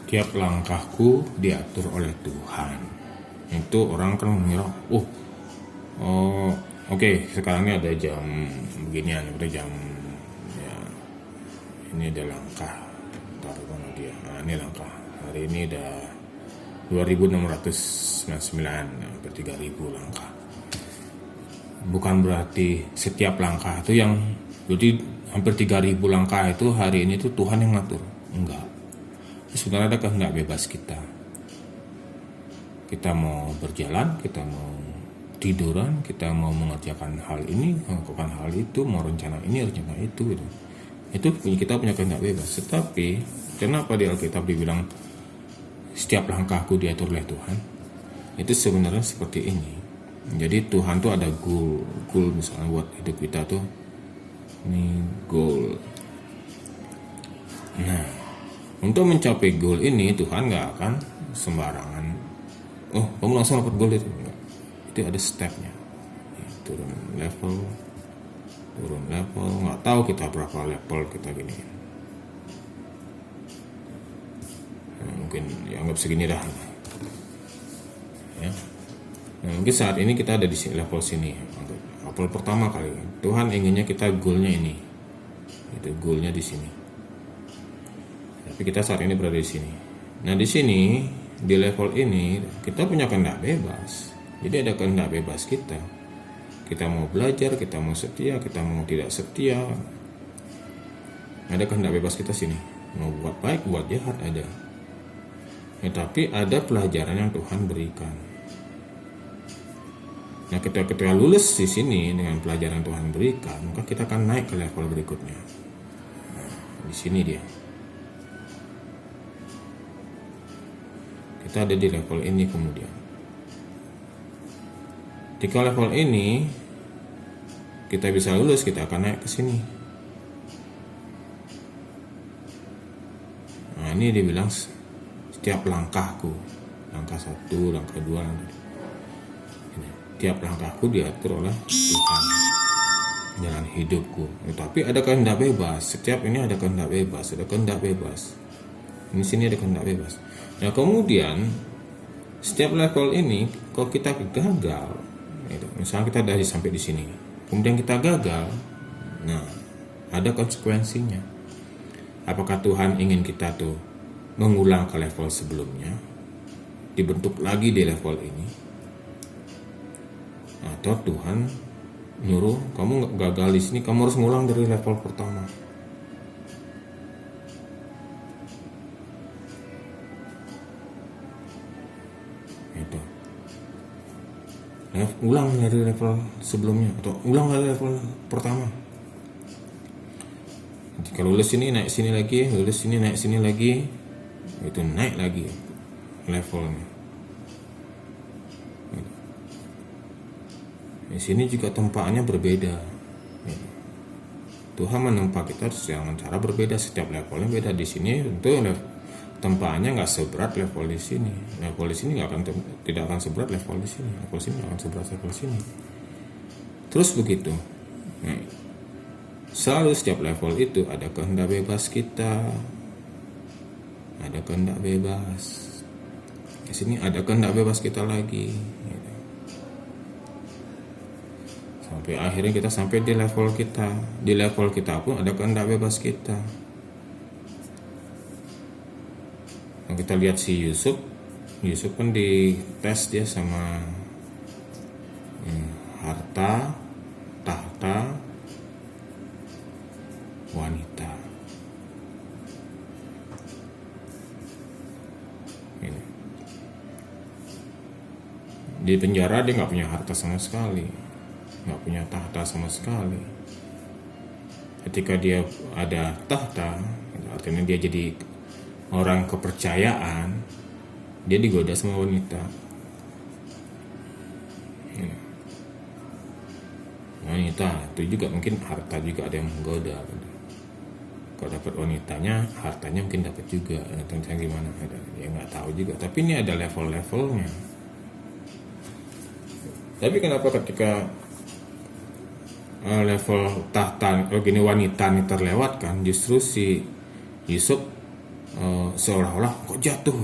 tiap langkahku diatur oleh Tuhan. Itu orang kan mengira, oke, sekarang ini ada jam beginian, udah jam, ya, ini ada langkah, taruh mana dia, nah ini langkah, hari ini udah 2699, hampir 3000 langkah. Bukan berarti setiap langkah itu yang, jadi hampir 3000 langkah itu hari ini tuh Tuhan yang ngatur, enggak. Sebenarnya ada kehendak bebas kita. Kita mau berjalan, kita mau tiduran, kita mau mengerjakan hal ini, melakukan hal itu, mau rencana ini, rencana itu, gitu. Itu kita punya kehendak bebas. Tetapi kenapa di Alkitab dibilang setiap langkahku diatur oleh Tuhan? Itu sebenarnya seperti ini. Jadi Tuhan tuh ada goal misalnya buat hidup kita tuh, ini goal. Nah, untuk mencapai goal ini Tuhan nggak akan sembarangan, kamu langsung dapat goal itu, enggak. Itu ada stepnya, ya, turun level, nggak tahu kita berapa level kita gini, mungkin ya anggap segini dah, ya. Nah, mungkin saat ini kita ada di level sini, level pertama kali. Tuhan inginnya kita goalnya ini, itu goalnya di sini. Tapi kita saat ini berada di sini. Nah, di sini, di level ini kita punya kehendak bebas. Jadi ada kehendak bebas kita. Kita mau belajar, kita mau setia, kita mau tidak setia. Ada kehendak bebas kita sini. Mau buat baik, buat jahat ada. Ya, tapi ada pelajaran yang Tuhan berikan. Nah, ketika lulus di sini dengan pelajaran Tuhan berikan, maka kita akan naik ke level berikutnya. Nah, di sini dia. Kita ada di level ini kemudian. Jika level ini kita bisa lulus, kita akan naik ke sini. Nah, ini dibilang setiap langkahku, langkah 1, langkah 2, tiap langkahku diatur oleh Tuhan, jalan hidupku. Tapi ada kehendak bebas. Setiap ini ada kehendak bebas, ada kehendak bebas. Di sini ada kehendak bebas. Nah, kemudian setiap level ini kalau kita gagal, gitu, misalnya kita dari sampai di sini, kemudian kita gagal, nah ada konsekuensinya. Apakah Tuhan ingin kita tuh mengulang ke level sebelumnya, dibentuk lagi di level ini, atau Tuhan nyuruh kamu gagal di sini, kamu harus ngulang dari level pertama. Itu. Ulang dari level sebelumnya atau ulang dari level pertama. Jika lulus sini naik sini lagi, lulus sini naik sini lagi, itu naik lagi levelnya. Di sini juga tempatnya berbeda. Tuhan menempa kita dengan cara berbeda, setiap levelnya beda. Di sini tentu tempatnya nggak seberat level di sini. Level di sini tidak akan seberat level di sini. Level sini akan seberat level sini. Terus begitu. Nah, selalu setiap level itu ada kehendak bebas kita. Ada kehendak bebas. Di sini ada kehendak bebas kita lagi. Sampai akhirnya kita sampai di level kita. Di level kita pun ada kehendak bebas kita. Nah, kita lihat si Yusuf kan dites dia sama harta, tahta, wanita. Ini. Di penjara dia nggak punya harta sama sekali, nggak punya tahta sama sekali. Ketika dia ada tahta, artinya dia jadi orang kepercayaan, dia digoda sama wanita. Wanita itu juga mungkin harta juga ada yang menggoda. Kalau dapat wanitanya, hartanya mungkin dapat juga. Tentang gimana? Ya nggak tahu juga. Tapi ini ada level-levelnya. Tapi kenapa ketika level tahta, gini wanita ini terlewatkan, justru si Yusuf seolah-olah kok jatuh,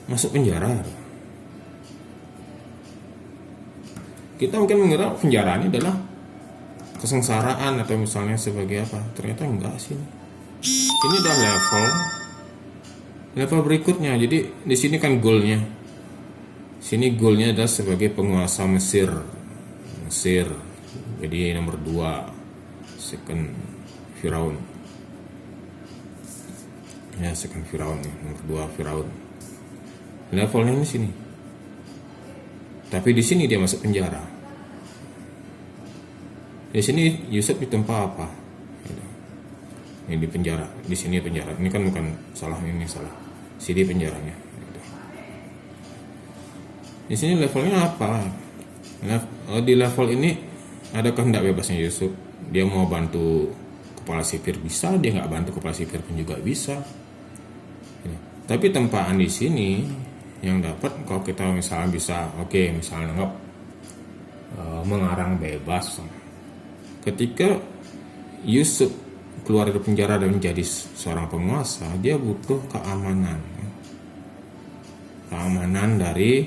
masuk penjara. Kita mungkin mengira penjara ini adalah kesengsaraan atau misalnya sebagai apa, ternyata enggak sih. Ini udah level berikutnya. Jadi di sini kan goalnya, sini goalnya adalah sebagai penguasa Mesir. Jadi nomor 2, second Firaun. Ya, second Firaun, nomor 2 Firaun. Levelnya di sini. Tapi di sini dia masuk penjara. Di sini Yusuf ditempa apa? Ini di penjara. Di sini penjara. Ini kan bukan salah, ini salah. Sini penjaranya. Di sini levelnya apa? Di level ini ada kehendak bebasnya Yusuf. Dia mau bantu kepala sipir bisa, dia nggak bantu kepala sipir pun juga bisa. Tapi tempaan di sini yang dapat, kalau kita misalnya bisa, misalnya anggap mengarang bebas. Ketika Yusuf keluar dari penjara dan menjadi seorang penguasa, dia butuh keamanan dari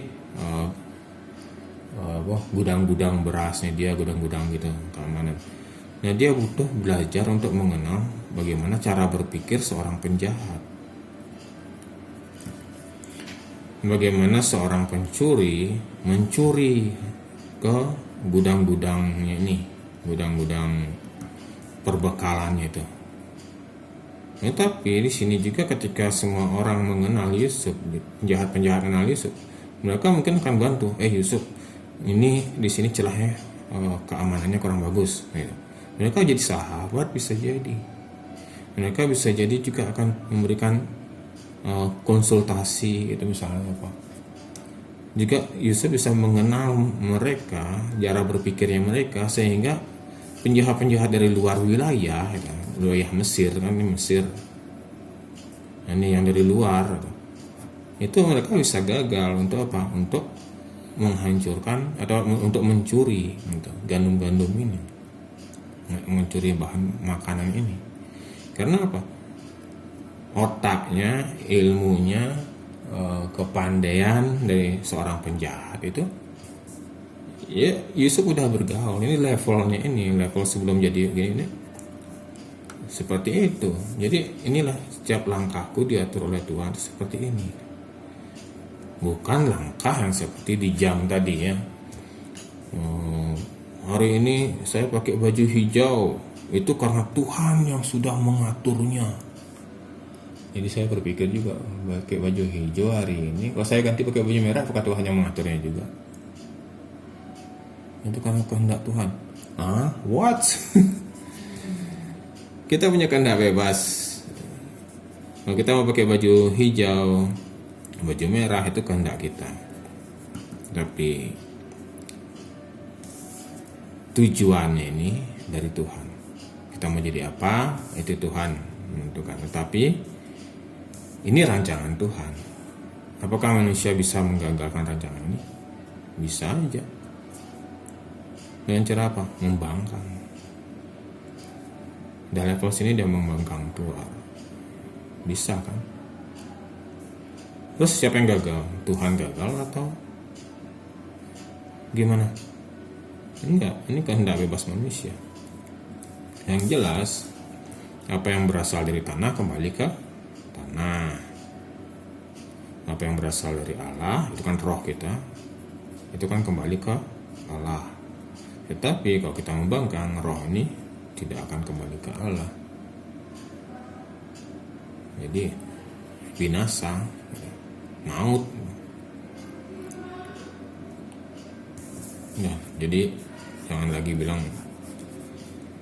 gudang-gudang berasnya dia, gudang-gudang gitu, keamanan. Nah, dia butuh belajar untuk mengenal bagaimana cara berpikir seorang penjahat. Bagaimana seorang pencuri mencuri ke gudang-gudangnya ini, gudang-gudang perbekalannya itu. Nah, tapi di sini juga ketika semua orang mengenal Yusuf, penjahat-penjahat mengenal Yusuf, mereka mungkin akan bantu. Yusuf, ini di sini celahnya keamanannya kurang bagus. Mereka jadi sahabat, bisa jadi. Mereka bisa jadi juga akan memberikan konsultasi itu misalnya apa. Juga Yusuf bisa mengenal mereka, cara berpikirnya mereka, sehingga penjahat-penjahat dari luar wilayah Mesir, kan ini Mesir, ini yang dari luar, itu mereka bisa gagal untuk apa? Untuk menghancurkan atau untuk mencuri gandum-gandum ini, mencuri bahan makanan ini. Karena apa? Otaknya, ilmunya, kepandaian dari seorang penjahat itu, ya Yusuf udah bergaul. Ini levelnya, ini level sebelum jadi gini, seperti itu. Jadi inilah setiap langkahku diatur oleh Tuhan seperti ini. Bukan langkah yang seperti di jam tadi ya. Hari ini saya pakai baju hijau, itu karena Tuhan yang sudah mengaturnya. Jadi saya berpikir juga, pakai baju hijau hari ini, kalau saya ganti pakai baju merah, apakah Tuhan yang mengaturnya juga? Itu karena kehendak Tuhan. What? Kita punya kehendak bebas. Kalau kita mau pakai baju hijau, baju merah, itu kehendak kita. Tapi tujuannya ini dari Tuhan. Kita mau jadi apa, itu Tuhan menentukan. Tetapi ini rancangan Tuhan. Apakah manusia bisa menggagalkan rancangan ini? Bisa aja. Dengan cara apa? Membangkang. Dari level sini dia membangkang keluar. Bisa kan? Terus siapa yang gagal? Tuhan gagal atau gimana? Enggak, ini kehendak bebas manusia. Yang jelas, apa yang berasal dari tanah kembali ke tanah. Apa yang berasal dari Allah, itu kan roh kita, itu kan kembali ke Allah. Tetapi kalau kita membangkang, roh ini tidak akan kembali ke Allah. Jadi binasa, maut. Ya, jadi jangan lagi bilang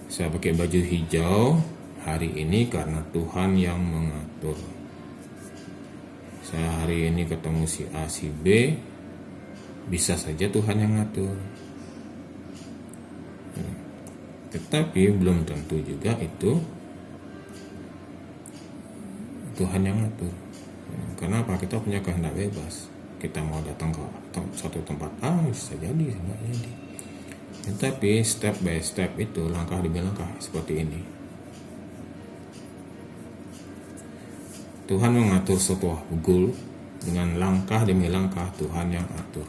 saya pakai baju hijau hari ini karena Tuhan yang mengatur. Saya hari ini ketemu si A, si B, bisa saja Tuhan yang ngatur. Tetapi belum tentu juga itu Tuhan yang ngatur. Kenapa? Kita punya kehendak bebas. Kita mau datang ke satu tempat A, bisa jadi, nggak jadi. Tetapi step by step itu, langkah demi langkah seperti ini. Tuhan mengatur sebuah goal dengan langkah demi langkah Tuhan yang atur.